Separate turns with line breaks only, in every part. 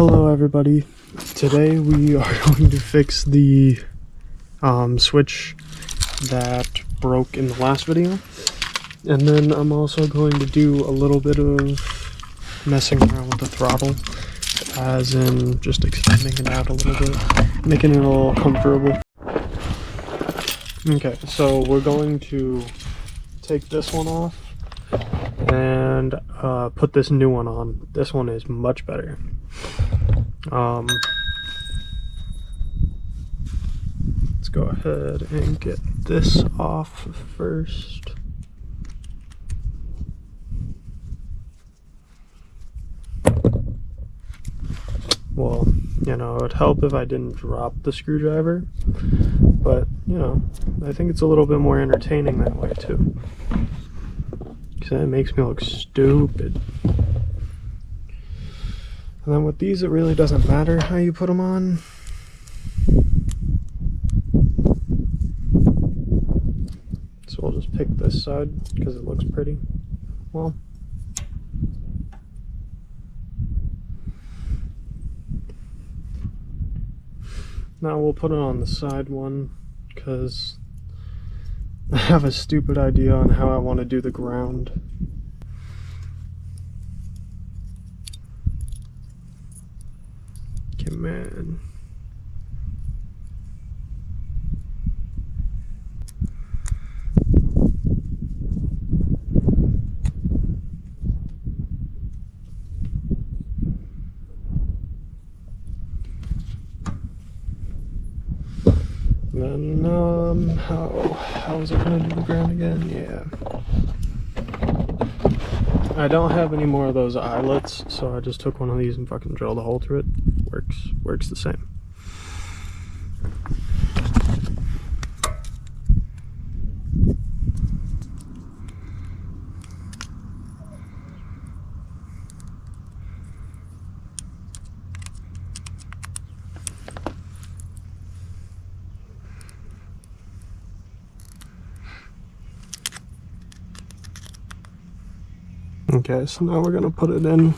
Hello everybody. Today we are going to fix the switch that broke in the last video, and then I'm also going to do a little bit of messing around with the throttle, as in just extending it out a little bit, making it all comfortable. Okay, so we're going to take this one off and put this new one on. This one is much better. Let's go ahead and get this off first. Well, you know, it would help if I didn't drop the screwdriver, but, you know, I think it's a little bit more entertaining that way too, because it makes me look stupid. And then with these, it really doesn't matter how you put them on. So we'll just pick this side because it looks pretty. Well, now we'll put it on the side one because I have a stupid idea on how I want to do the ground. Man. Then how is it gonna do the ground again? Yeah. I don't have any more of those eyelets, so I just took one of these and fucking drilled a hole through it. Works the same. Okay, so now we're gonna put it in.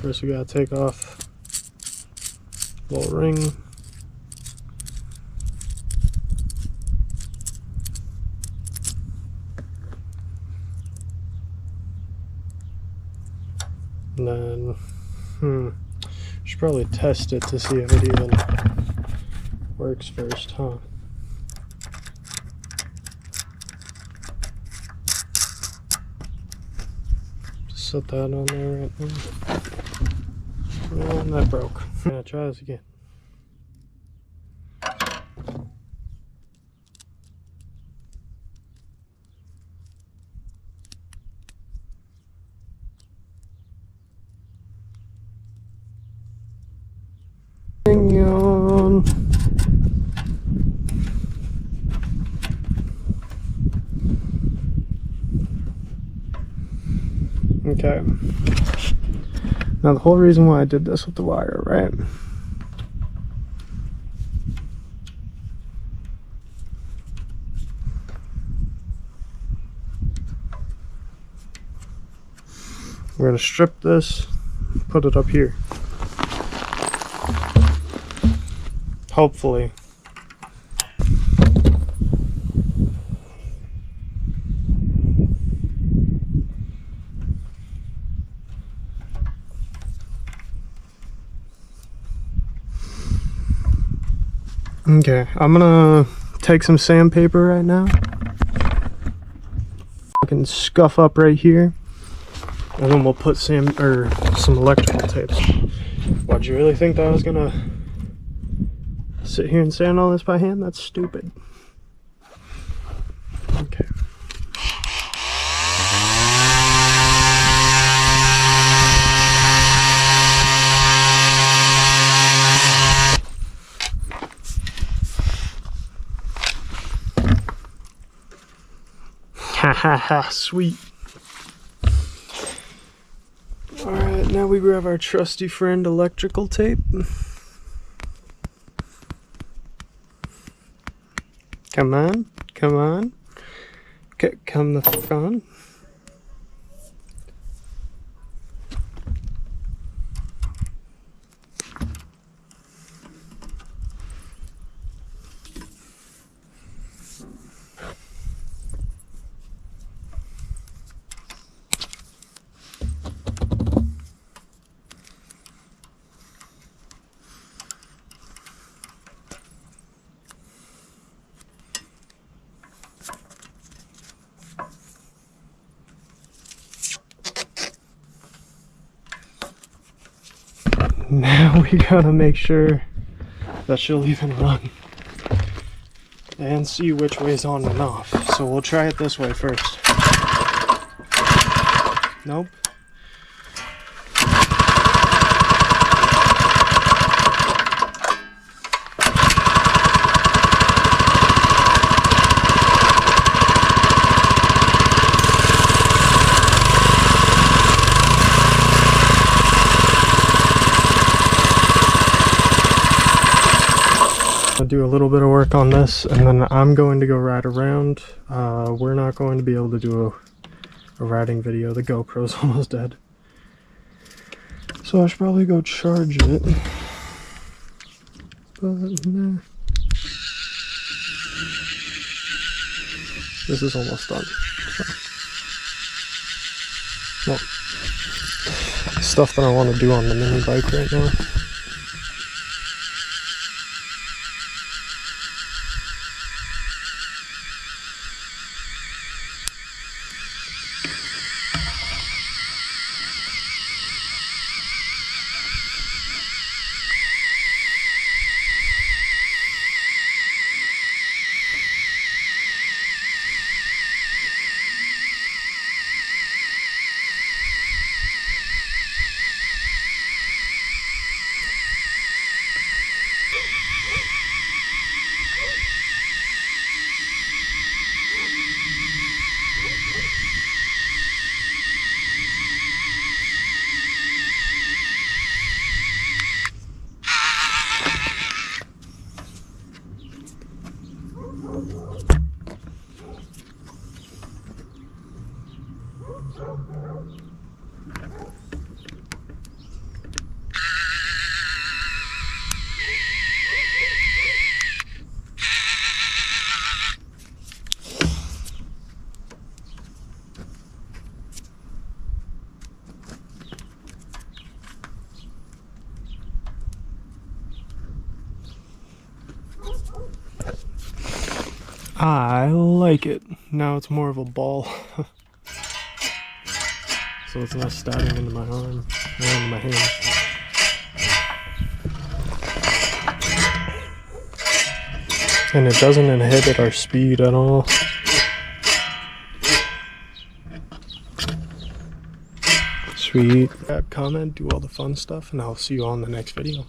First we gotta take off the little ring. And then, should probably test it to see if it even works first, huh? Set that on there right now. And that broke. Yeah, try this again. Hang on. Okay. Now the whole reason why I did this with the wire, right? We're gonna strip this, put it up here. Hopefully. Okay, I'm gonna take some sandpaper right now. Fucking scuff up right here, and then we'll put some electrical tape. What, do you really think that I was gonna sit here and sand all this by hand? That's stupid. Okay. Ha ha ha, sweet. Alright, now we grab our trusty friend electrical tape. Come on, come on. Come the fuck on. Now we gotta make sure that she'll even run and see which way's on and off. So we'll try it this way first. Nope. I'll do a little bit of work on this, and then I'm going to go ride around. We're not going to be able to do a riding video. The GoPro's almost dead. So I should probably go charge it. But nah. This is almost done. So. Well, stuff that I want to do on the mini bike right now. I like it. Now it's more of a ball. So it's not stabbing into my arm or into my hand. And it doesn't inhibit our speed at all. Sweet. Comment, do all the fun stuff, and I'll see you on the next video.